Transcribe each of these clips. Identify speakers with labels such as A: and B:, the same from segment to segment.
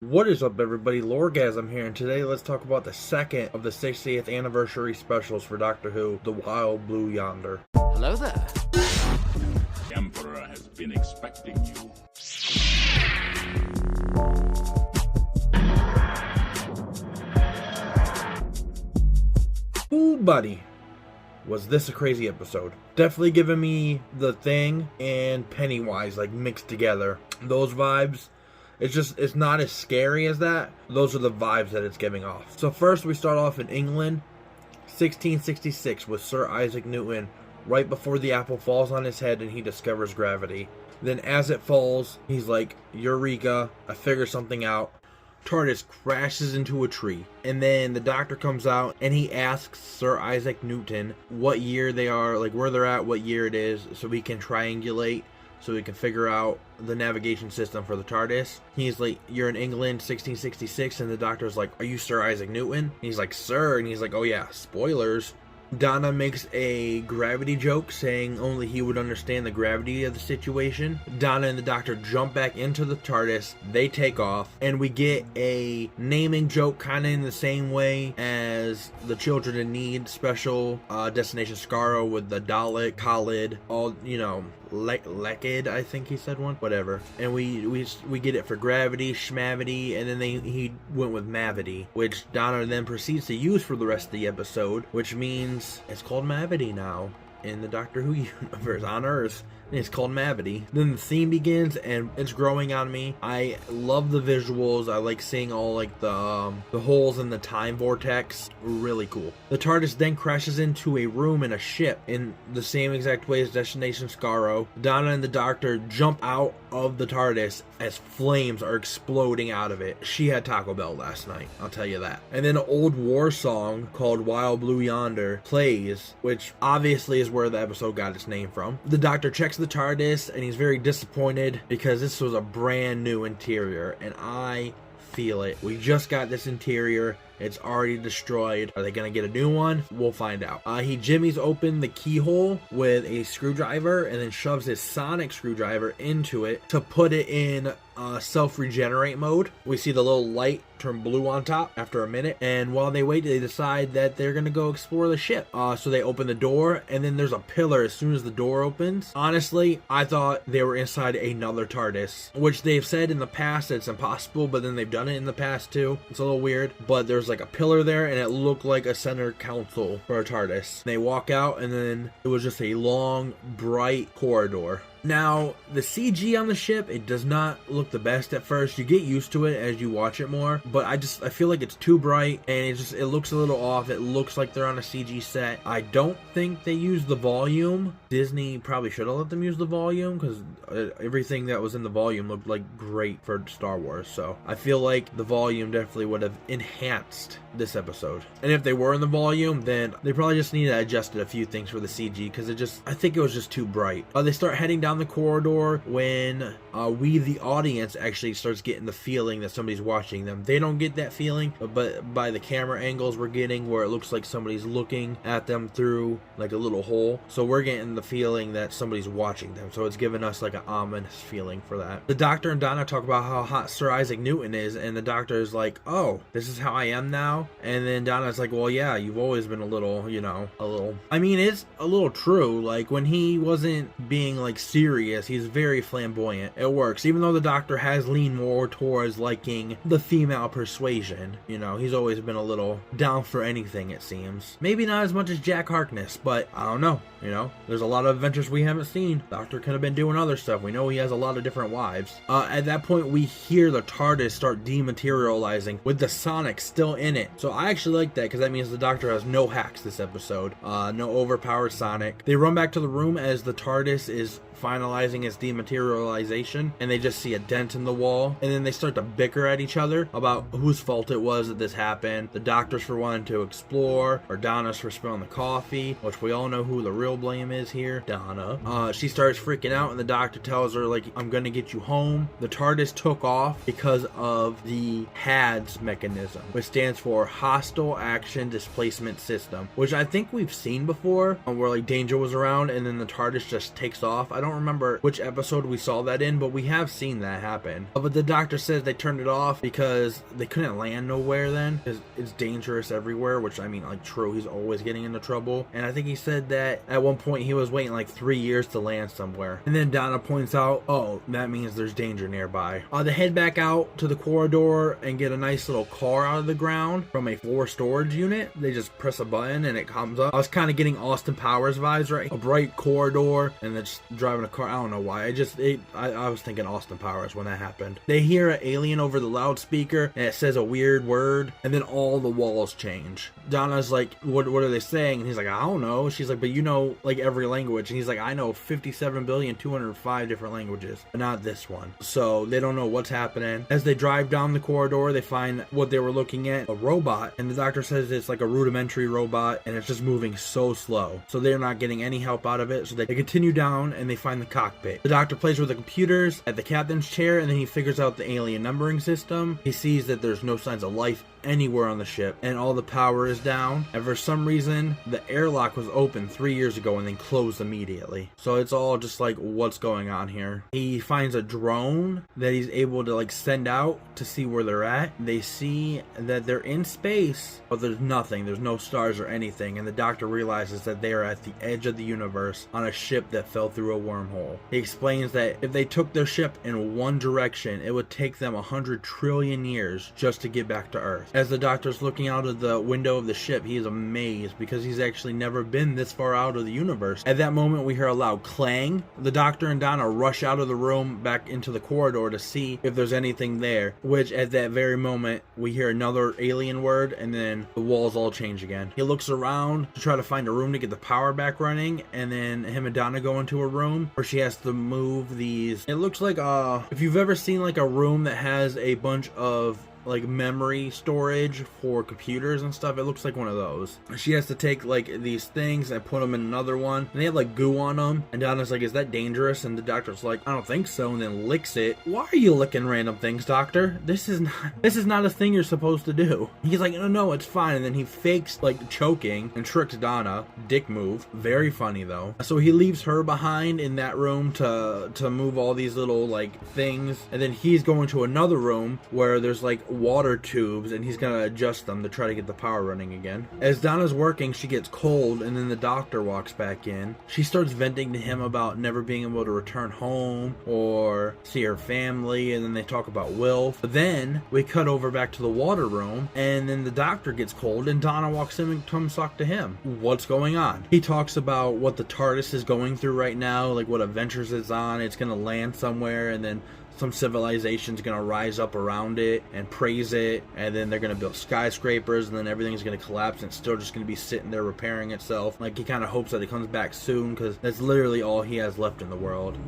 A: What is up, everybody? Lorgasm here, and today let's talk about the second of the 60th anniversary specials for Doctor Who, The Wild Blue Yonder.
B: Hello there.
C: The Emperor has been expecting you.
A: Ooh, buddy. Was this a crazy episode? Definitely giving me The Thing and Pennywise, like, mixed together. Those vibes. It's not as scary as that. Those are the vibes that it's giving off. So first we start off in England, 1666, with Sir Isaac Newton, right before the apple falls on his head and he discovers gravity. Then as it falls, he's like, Eureka, I figured something out. TARDIS crashes into a tree, and then the Doctor comes out and he asks Sir Isaac Newton what year they are, like where they're at, what year it is, so we can triangulate, so we can figure out the navigation system for the TARDIS. He's like, you're in England, 1666, and the Doctor's like, are you Sir Isaac Newton? And he's like, sir, and he's like, oh yeah, spoilers. Donna makes a gravity joke, saying only he would understand the gravity of the situation. Donna and the Doctor jump back into the TARDIS, they take off, and we get a naming joke kind of in the same way as the Children in Need special, Destination Skaro with the Dalek, Khalid, all, you know, Lekid, I think he said one, whatever. And we get it for gravity, schmavity, and then he went with mavity, which Donna then proceeds to use for the rest of the episode, which means it's called mavity now in the Doctor Who universe on Earth. It's called Mavity. Then the theme begins and it's growing on me. I love the visuals. I like seeing all like the holes in the time vortex. Really cool. The TARDIS then crashes into a room in a ship in the same exact way as Destination Skaro. Donna and the Doctor jump out of the TARDIS as flames are exploding out of it. She had Taco Bell last night, I'll tell you that. And then an old war song called Wild Blue Yonder plays, which obviously is where the episode got its name from. The Doctor checks the TARDIS and he's very disappointed because this was a brand new interior, and I feel it. We just got this interior. It's already destroyed. Are they gonna get a new one? We'll find out. He jimmies open the keyhole with a screwdriver and then shoves his sonic screwdriver into it to put it in self-regenerate mode. We see the little light turn blue on top after a minute, and while they wait, they decide that they're gonna go explore the ship. So they open the door, and then there's a pillar as soon as the door opens. Honestly, I thought they were inside another TARDIS, which they've said in the past that it's impossible, but then they've done it in the past too. It's a little weird, but there's like a pillar there, and it looked like a center console for a TARDIS. They walk out, and then it was just a long, bright corridor. Now, the CG on the ship, it does not look the best at first. You get used to it as you watch it more, but I feel like it's too bright, and it looks a little off. It looks like they're on a CG set. I don't think they used the volume. Disney probably should have let them use the volume, because everything that was in the volume looked like great for Star Wars, so I feel like the volume definitely would have enhanced this episode. And if they were in the volume, then they probably just need to adjust a few things for the CG, because I think it was just too bright. They start heading down the corridor when we, the audience, actually starts getting the feeling that somebody's watching them. They don't get that feeling, but by the camera angles we're getting, where it looks like somebody's looking at them through like a little hole, so we're getting the feeling that somebody's watching them, so it's giving us like an ominous feeling for that. The Doctor and Donna talk about how hot Sir Isaac Newton is, and the Doctor is like, oh, this is how I am now? And then Donna's like, well, yeah, you've always been a little, you know, I mean, it's a little true. Like, when he wasn't being like serious, he's very flamboyant. It works, even though the Doctor has leaned more towards liking the female persuasion. You know, he's always been a little down for anything, it seems. Maybe not as much as Jack Harkness, but I don't know. You know, there's a lot of adventures we haven't seen. Doctor could have been doing other stuff. We know he has a lot of different wives. At that point, we hear the TARDIS start dematerializing with the Sonic still in it. So I actually like that, because that means the Doctor has no hacks this episode. No overpowered Sonic. They run back to the room as the TARDIS is finalizing its dematerialization, and they just see a dent in the wall, and then they start to bicker at each other about whose fault it was that this happened. The Doctor's for wanting to explore, or Donna's for spilling the coffee, which we all know who the real blame is here, Donna. She starts freaking out, and the Doctor tells her, like, I'm gonna get you home. The TARDIS took off because of the HADS mechanism, which stands for Hostile Action Displacement System, which I think we've seen before, where like danger was around and then the TARDIS just takes off. I don't remember which episode we saw that in, but we have seen that happen. But the doctor says they turned it off because they couldn't land nowhere then. It's dangerous everywhere, which I mean, like, true, he's always getting into trouble. And I think he said that at one point he was waiting like 3 years to land somewhere. And then Donna points out, oh, that means there's danger nearby. They head back out to the corridor and get a nice little car out of the ground from a floor storage unit. They just press a button and it comes up. I was kind of getting Austin Powers vibes, right? A bright corridor and then just driving a car. I don't know why. I was thinking Austin Powers when that happened. They hear an alien over the loudspeaker and it says a weird word and then all the walls change. Donna's like, what are they saying? And he's like, I don't know. She's like, but you know, like, every language. And he's like, I know 57,205 different languages, but not this one. So they don't know what's happening. As they drive down the corridor, they find what they were looking at, a robot. And the doctor says it's like a rudimentary robot and it's just moving so slow. So they're not getting any help out of it. So they continue down and they find the cockpit. The doctor plays with the computers at the captain's chair and then he figures out the alien numbering system. He sees that there's no signs of life anywhere on the ship and all the power is down, and for some reason the airlock was open 3 years ago and then closed immediately. So it's all just like, what's going on here? He finds a drone that he's able to like send out to see where they're at. They see that they're in space, but there's nothing, there's no stars or anything, and the doctor realizes that they are at the edge of the universe on a ship that fell through a wormhole. He explains that if they took their ship in one direction, it would take them 100 trillion years just to get back to Earth. As the doctor's looking out of the window of the ship, he is amazed because he's actually never been this far out of the universe. At that moment, we hear a loud clang. The doctor and Donna rush out of the room back into the corridor to see if there's anything there, which at that very moment, we hear another alien word and then the walls all change again. He looks around to try to find a room to get the power back running, and then him and Donna go into a room where she has to move these. It looks like, if you've ever seen like a room that has a bunch of like memory storage for computers and stuff, it looks like one of those. She has to take like these things and put them in another one, and they have like goo on them, and Donna's like, is that dangerous? And the doctor's like, I don't think so, and then licks it. Why are you licking random things, doctor? This is not a thing you're supposed to do. He's like, no, it's fine. And then he fakes like choking and tricks Donna. Dick move. Very funny though. So he leaves her behind in that room to move all these little like things, and then he's going to another room where there's like water tubes and he's gonna adjust them to try to get the power running again. As Donna's working, she gets cold and then the doctor walks back in. She starts venting to him about never being able to return home or see her family, and then they talk about Wilf. But then we cut over back to the water room and then the doctor gets cold and Donna walks in and comes talk to him. What's going on? He talks about what the TARDIS is going through right now, like what adventures it's on. It's gonna land somewhere and then some civilization's gonna rise up around it and praise it, and then they're gonna build skyscrapers, and then everything's gonna collapse and it's still just gonna be sitting there repairing itself. Like, he kind of hopes that it comes back soon because that's literally all he has left in the world.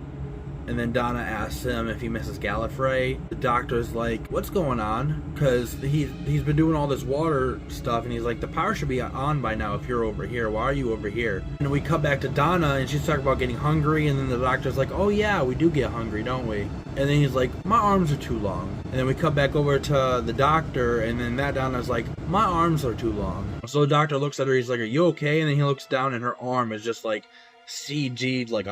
A: And then Donna asks him if he misses Gallifrey. The doctor's like, what's going on? Because he's been doing all this water stuff, and he's like, the power should be on by now if you're over here. Why are you over here? And we cut back to Donna, and she's talking about getting hungry, and then the doctor's like, oh yeah, we do get hungry, don't we? And then he's like, my arms are too long. And then we cut back over to the doctor, and then that Donna's like, my arms are too long. So the doctor looks at her, he's like, are you okay? And then he looks down, and her arm is just like CG'd like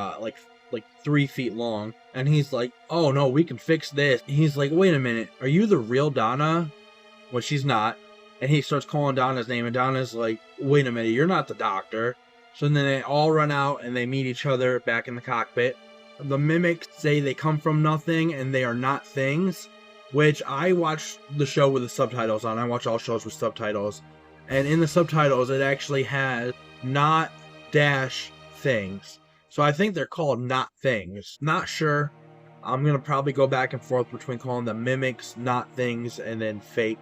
A: 3 feet long, and he's like, oh no, we can fix this. He's like, wait a minute, are you the real Donna? Well, she's not. And he starts calling Donna's name, and Donna's like, wait a minute, you're not the doctor. So then they all run out and they meet each other back in the cockpit. The mimics say they come from nothing and they are not things, which I watch the show with the subtitles on. I watch all shows with subtitles, and in the subtitles it actually has not dash things. So I think they're called not things. Not sure. I'm going to probably go back and forth between calling them mimics, not things, and then fake.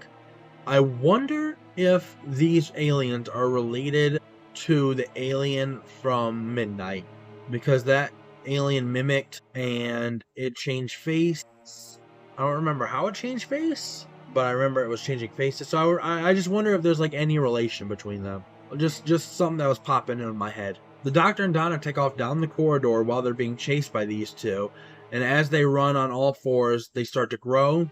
A: I wonder if these aliens are related to the alien from Midnight, because that alien mimicked and it changed face. I don't remember how it changed face, but I remember it was changing faces. So I just wonder if there's like any relation between them. Just something that was popping into my head. The doctor and Donna take off down the corridor while they're being chased by these two, and as they run on all fours, they start to grow.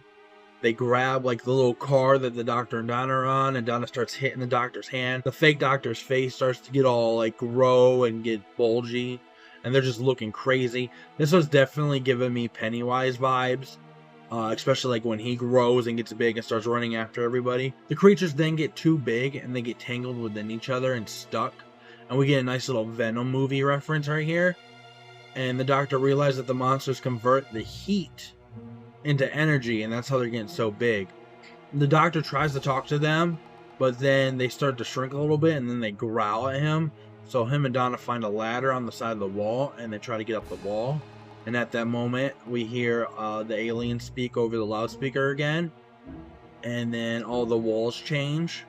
A: They grab like the little car that the doctor and Donna are on, and Donna starts hitting the doctor's hand. The fake doctor's face starts to get all like grow and get bulgy, and they're just looking crazy. This was definitely giving me Pennywise vibes, especially like when he grows and gets big and starts running after everybody. The creatures then get too big and they get tangled within each other and stuck, and we get a nice little Venom movie reference right here. And the Doctor realizes that the monsters convert the heat into energy, and that's how they're getting so big. The Doctor tries to talk to them, but then they start to shrink a little bit, and then they growl at him. So him and Donna find a ladder on the side of the wall, and they try to get up the wall. And at that moment, we hear the alien speak over the loudspeaker again. And then all the walls change.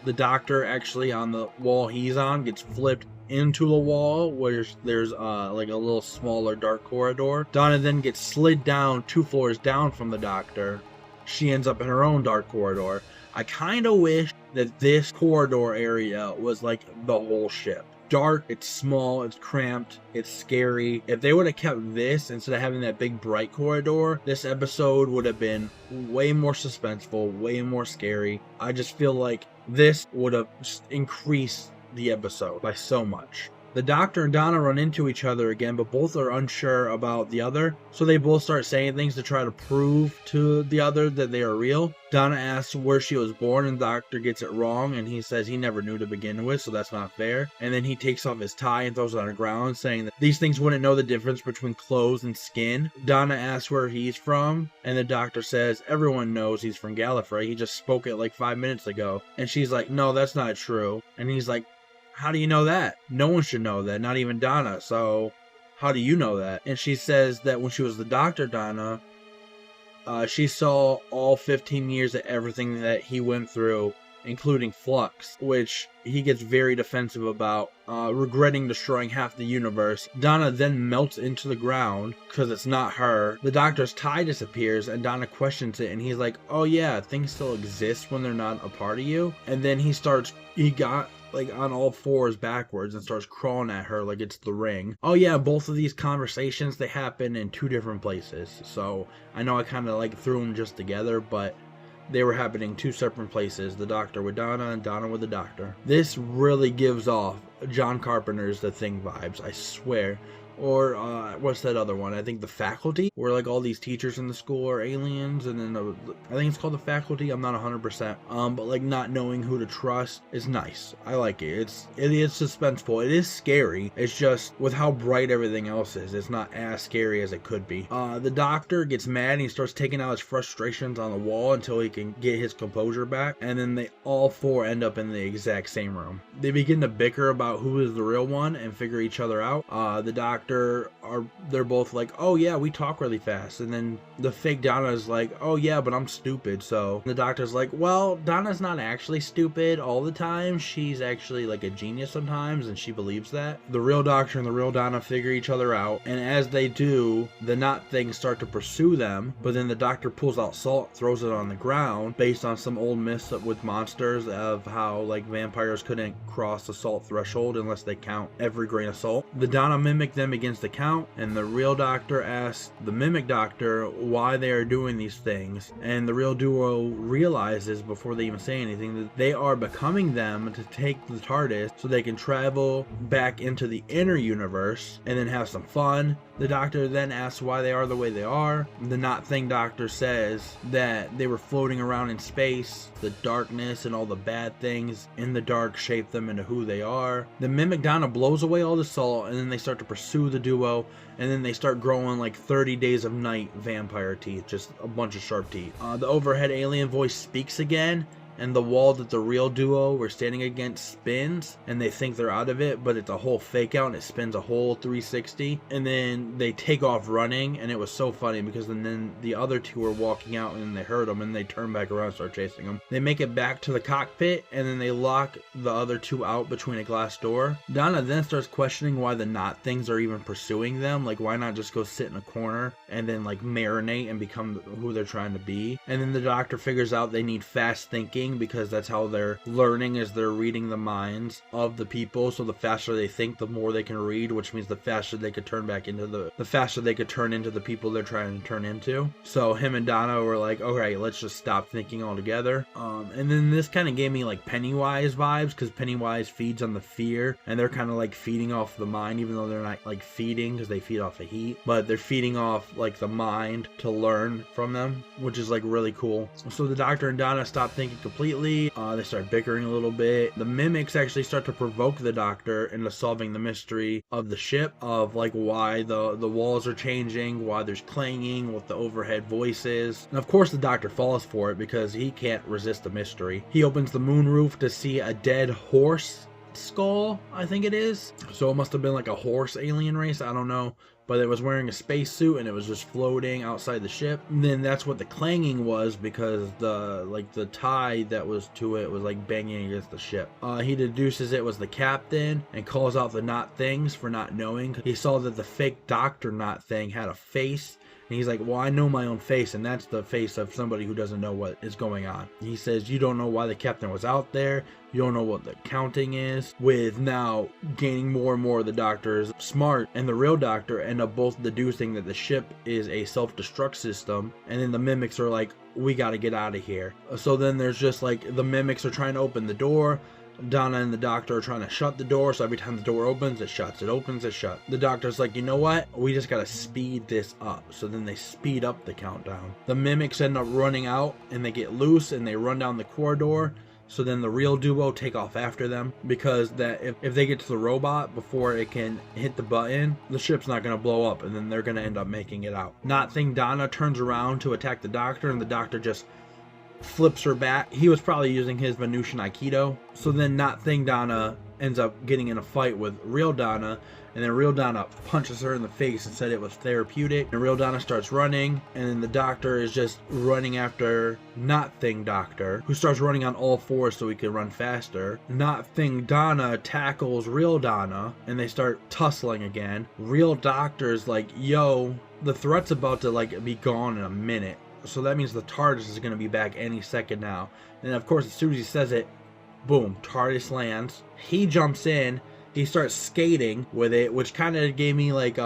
A: The Doctor actually, on the wall he's on, gets flipped into the wall where there's like a little smaller dark corridor. Donna then gets slid down 2 floors down from the Doctor. She ends up in her own dark corridor. I kind of wish that this corridor area was like the whole ship. Dark, it's small, it's cramped, it's scary. If they would have kept this instead of having that big bright corridor, this episode would have been way more suspenseful, way more scary. I just feel like this would have just increased the episode by so much. The Doctor and Donna run into each other again, but both are unsure about the other, so they both start saying things to try to prove to the other that they are real. Donna asks where she was born, and the Doctor gets it wrong, and he says he never knew to begin with, so that's not fair. And then he takes off his tie and throws it on the ground, saying that these things wouldn't know the difference between clothes and skin. Donna asks where he's from, and the Doctor says everyone knows he's from Gallifrey, he just spoke it like 5 minutes ago. And she's like, no, that's not true. And he's like, how do you know that? No one should know that, not even Donna, so how do you know that? And she says that when she was the Doctor, Donna, she saw all 15 years of everything that he went through, including Flux, which he gets very defensive about, regretting destroying half the universe. Donna then melts into the ground because it's not her. The Doctor's tie disappears and Donna questions it, and he's like, oh yeah, things still exist when they're not a part of you. And then he got like on all fours backwards and starts crawling at her like it's the Ring. Oh yeah, both of these conversations, they happen in 2 different places. So I know I kind of like threw them just together, but they were happening 2 separate places. The Doctor with Donna and Donna with the Doctor. This really gives off John Carpenter's The Thing vibes, I swear. Or what's that other one? I think The Faculty, where like all these teachers in the school are aliens, and then I think it's called The Faculty. I'm not 100%. But like not knowing who to trust is nice. I like it. It is suspenseful. It is scary. It's just with how bright everything else is, it's not as scary as it could be. The Doctor gets mad and he starts taking out his frustrations on the wall until he can get his composure back, and then they all 4 end up in the exact same room. They begin to bicker about who is the real one and figure each other out. The Doctor they're both like, oh yeah, we talk really fast, and then the fake Donna is like, oh yeah, but I'm stupid. So the Doctor's like, well, Donna's not actually stupid all the time, she's actually like a genius sometimes, and she believes that. The real Doctor and the real Donna figure each other out, and as they do, the Not things start to pursue them, but then the Doctor pulls out salt, throws it on the ground based on some old myths with monsters of how like vampires couldn't cross the salt threshold unless they count every grain of salt. The Donna mimic them against the count, and the real Doctor asks the mimic Doctor why they are doing these things, and the real duo realizes before they even say anything that they are becoming them to take the TARDIS so they can travel back into the inner universe and then have some fun. The Doctor then asks why they are the way they are. The Not Thing Doctor says that they were floating around in space, the darkness and all the bad things in the dark shaped them into who they are. The mimic Donna blows away all the salt, and then they start to pursue the duo, and then they start growing like 30 Days of Night vampire teeth, just a bunch of sharp teeth. The overhead alien voice speaks again, and the wall that the real duo were standing against spins, and they think they're out of it, but it's a whole fake out and it spins a whole 360, and then they take off running. And it was so funny because then the other 2 were walking out and they heard them and they turn back around and start chasing them. They make it back to the cockpit, and then they lock the other 2 out between a glass door. Donna then starts questioning why the Not things are even pursuing them, like why not just go sit in a corner and then like marinate and become who they're trying to be. And then the Doctor figures out they need fast thinking reading, because that's how they're learning, is they're reading the minds of the people. So the faster they think, the more they can read, which means the faster they could turn back into the faster they could turn into the people they're trying to turn into. So him and Donna were like, okay, let's just stop thinking altogether. And then this kind of gave me like Pennywise vibes, because Pennywise feeds on the fear, and they're kind of like feeding off the mind, even though they're not like feeding, because they feed off the heat, but they're feeding off like the mind to learn from them, which is like really cool. So the Doctor and Donna stop thinking completely. They start bickering a little bit. The mimics actually start to provoke the Doctor into solving the mystery of the ship, of like why the walls are changing, why there's clanging, what the overhead voice is. And of course the Doctor falls for it, because he can't resist the mystery. He opens the moon roof to see a dead horse skull, I think it is. So it must have been like a horse alien race, I don't know. But it was wearing a spacesuit and it was just floating outside the ship. And then that's what the clanging was, because the tie that was to it was like banging against the ship. He deduces it was the captain and calls out the Not Things for not knowing. He saw that the fake Doctor Not Thing had a face. And he's like, well, I know my own face, and that's the face of somebody who doesn't know what is going on. He says, you don't know why the captain was out there. You don't know what the counting is. With now gaining more and more of the Doctor's smart and the real Doctor end up both deducing that the ship is a self-destruct system. And then the mimics are like, we got to get out of here. So then there's just like the mimics are trying to open the door. Donna and the Doctor are trying to shut the door, so every time the door opens, it shuts. It opens, it shuts. The Doctor's like, you know what? We just gotta speed this up. So then they speed up the countdown. The mimics end up running out, and they get loose, and they run down the corridor. So then the real duo take off after them, because that if they get to the robot before it can hit the button, the ship's not going to blow up, and then they're going to end up making it out. Not Thing Donna turns around to attack the Doctor, and the Doctor just flips her back. He was probably using his Venusian Aikido. So then Not Thing Donna ends up getting in a fight with Real Donna, and then Real Donna punches her in the face and said it was therapeutic. And Real Donna starts running, and then the Doctor is just running after Not Thing Doctor, who starts running on all fours so he can run faster. Not Thing Donna tackles Real Donna, and they start tussling again. Real Doctor's like, yo, the threat's about to like be gone in a minute. So that means the TARDIS is going to be back any second now. And of course, as soon as he says it, boom, TARDIS lands. He jumps in. He starts skating with it, which kind of gave me like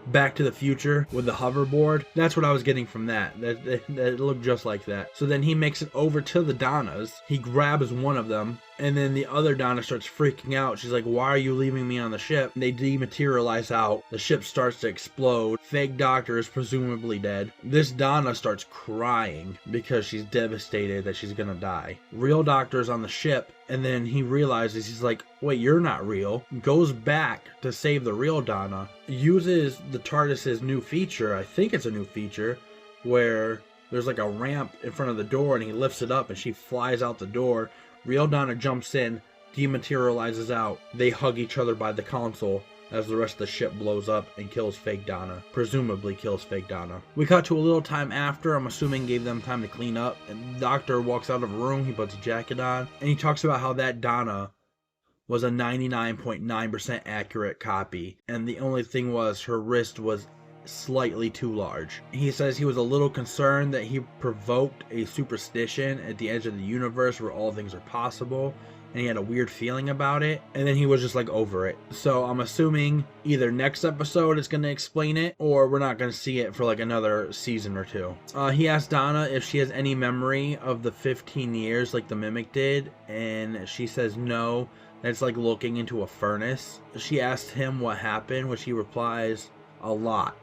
A: Back to the Future with the hoverboard. That's what I was getting from that. That looked just like that. So then he makes it over to the Donnas. He grabs one of them, and then the other Donna starts freaking out. She's like, why are you leaving me on the ship? And they dematerialize out. The ship starts to explode. Fake Doctor is presumably dead. This Donna starts crying because she's devastated that she's gonna die. Real Doctor's on the ship, and then he realizes, he's like, wait, you're not real. Goes back to save the real Donna. Uses the TARDIS's new feature, I think it's a new feature, where there's like a ramp in front of the door, and he lifts it up and she flies out the door. Real Donna jumps in, dematerializes out. They hug each other by the console as the rest of the ship blows up and kills Fake Donna. Presumably kills Fake Donna. We cut to a little time after, I'm assuming gave them time to clean up. And the Doctor walks out of a room, he puts a jacket on, and he talks about how that Donna was a 99.9% accurate copy. And the only thing was her wrist was slightly too large. He says he was a little concerned that he provoked a superstition at the edge of the universe where all things are possible, and he had a weird feeling about it, and then he was just like over it. So I'm assuming either next episode is going to explain it, or we're not going to see it for like another season or two. He asked Donna if she has any memory of the 15 years like the Mimic did, and she says no. That's like looking into a furnace. She asked him what happened, which he replies, a lot.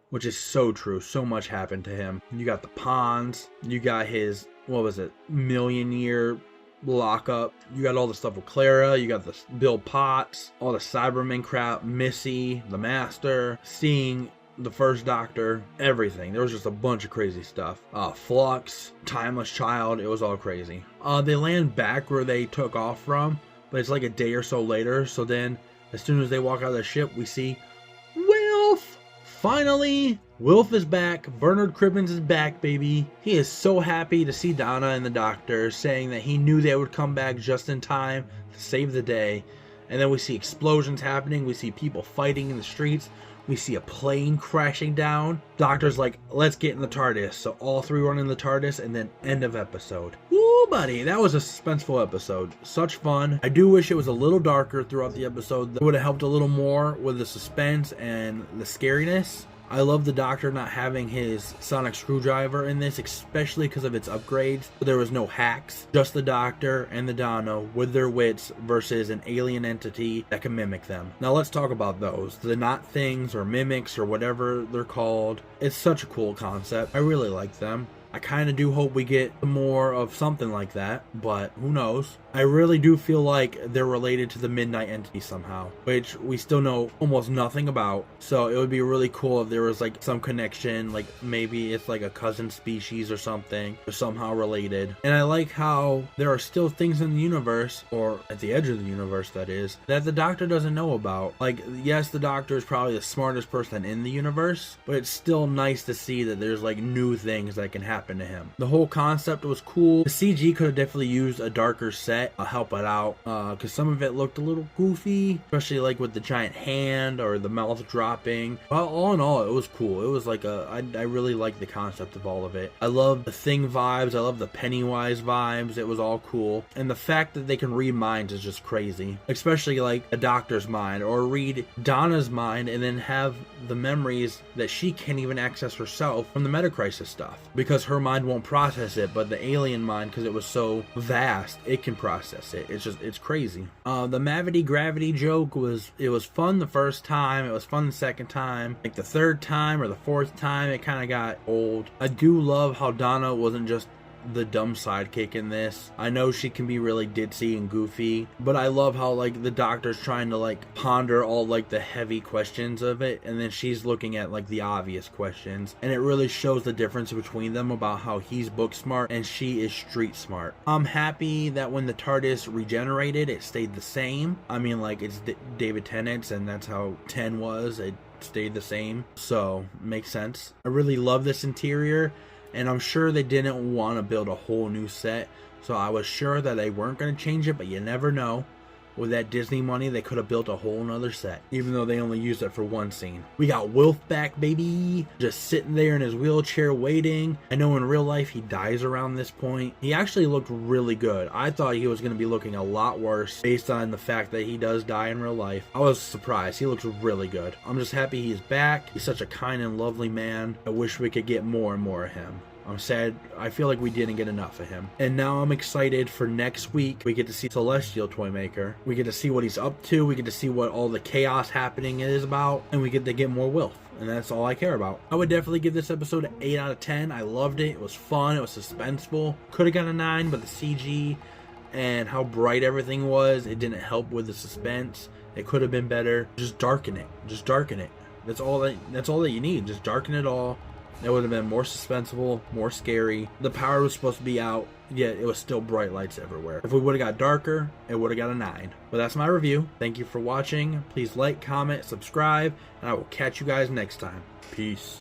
A: Which is so true. So much happened to him. You got the ponds. You got his, what was it, million-year lockup. You got all the stuff with Clara. You got the Bill Potts. All the Cybermen crap. Missy. The Master. Seeing the first Doctor. Everything. There was just a bunch of crazy stuff. Flux. Timeless Child. It was all crazy. They land back where they took off from. But it's like a day or so later. So then, as soon as they walk out of the ship, we see Wilf! Finally, Wilf is back. Bernard Cribbins is back, baby. He is so happy to see Donna and the Doctor, saying that he knew they would come back just in time to save the day. And then we see explosions happening. We see people fighting in the streets. We see a plane crashing down. Doctor's like, let's get in the TARDIS. So all three run in the TARDIS, and then end of episode. Woo! nobody. That was a suspenseful episode. Such fun. I do wish it was a little darker throughout the episode. That would have helped a little more with the suspense and the scariness. I love the Doctor not having his sonic screwdriver in this, especially because of its upgrades. There was no hacks, just the Doctor and the Dano with their wits versus an alien entity that can mimic them. Now let's talk about those. The not things or mimics or whatever they're called. It's such a cool concept. I really like them. I kind of do hope we get more of something like that, but who knows. I really do feel like they're related to the Midnight Entity somehow, which we still know almost nothing about. So it would be really cool if there was like some connection, like maybe it's like a cousin species or something, or somehow related. And I like how there are still things in the universe, or at the edge of the universe that is, that the Doctor doesn't know about. Like, yes, the Doctor is probably the smartest person in the universe, but it's still nice to see that there's like new things that can happen to him. The whole concept was cool. The CG could have definitely used a darker set. I'll help it out because some of it looked a little goofy, especially like with the giant hand or the mouth dropping. But all in all, it was cool. It was like I really like the concept of all of it. I love the Thing vibes. I love the Pennywise vibes. It was all cool. And the fact that they can read minds is just crazy, especially like a Doctor's mind or read Donna's mind and then have the memories that she can't even access herself from the Metacrisis stuff because her mind won't process it, but the alien mind, because it was so vast, it can process it. It's crazy. The Mavity Gravity joke was fun the first time. It was fun the second time. Like the third time or the fourth time, it kind of got old. I do love how Donna wasn't just the dumb sidekick in this. I know she can be really ditzy and goofy, but I love how like the Doctor's trying to like ponder all like the heavy questions of it, and then she's looking at like the obvious questions, and it really shows the difference between them about how he's book smart and she is street smart. I'm happy that when the TARDIS regenerated, it stayed the same. I mean, like, it's David Tennant's, and that's how 10 was. It stayed the same, so makes sense. I really love this interior. And I'm sure they didn't want to build a whole new set, so I was sure that they weren't going to change it, but you never know. With that Disney money, they could have built a whole nother set, even though they only used it for one scene. We got Wilf back, baby, just sitting there in his wheelchair waiting. I know in real life he dies around this point. He actually looked really good. I thought he was going to be looking a lot worse based on the fact that he does die in real life. I was surprised. He looks really good. I'm just happy he's back. He's such a kind and lovely man. I wish we could get more and more of him. I'm sad. I feel like we didn't get enough of him. And now I'm excited for next week. We get to see Celestial Toymaker. We get to see what he's up to. We get to see what all the chaos happening is about. And we get to get more Wilf. And that's all I care about. I would definitely give this episode an 8 out of 10. I loved it. It was fun. It was suspenseful. Could have got a 9, but the CG and how bright everything was, it didn't help with the suspense. It could have been better. Just darken it. Just darken it. That's all that you need. Just darken it all. It would have been more suspenseful, more scary. The power was supposed to be out, yet it was still bright lights everywhere. If we would have got darker, it would have got a 9. But that's my review. Thank you for watching. Please like, comment, subscribe, and I will catch you guys next time. Peace.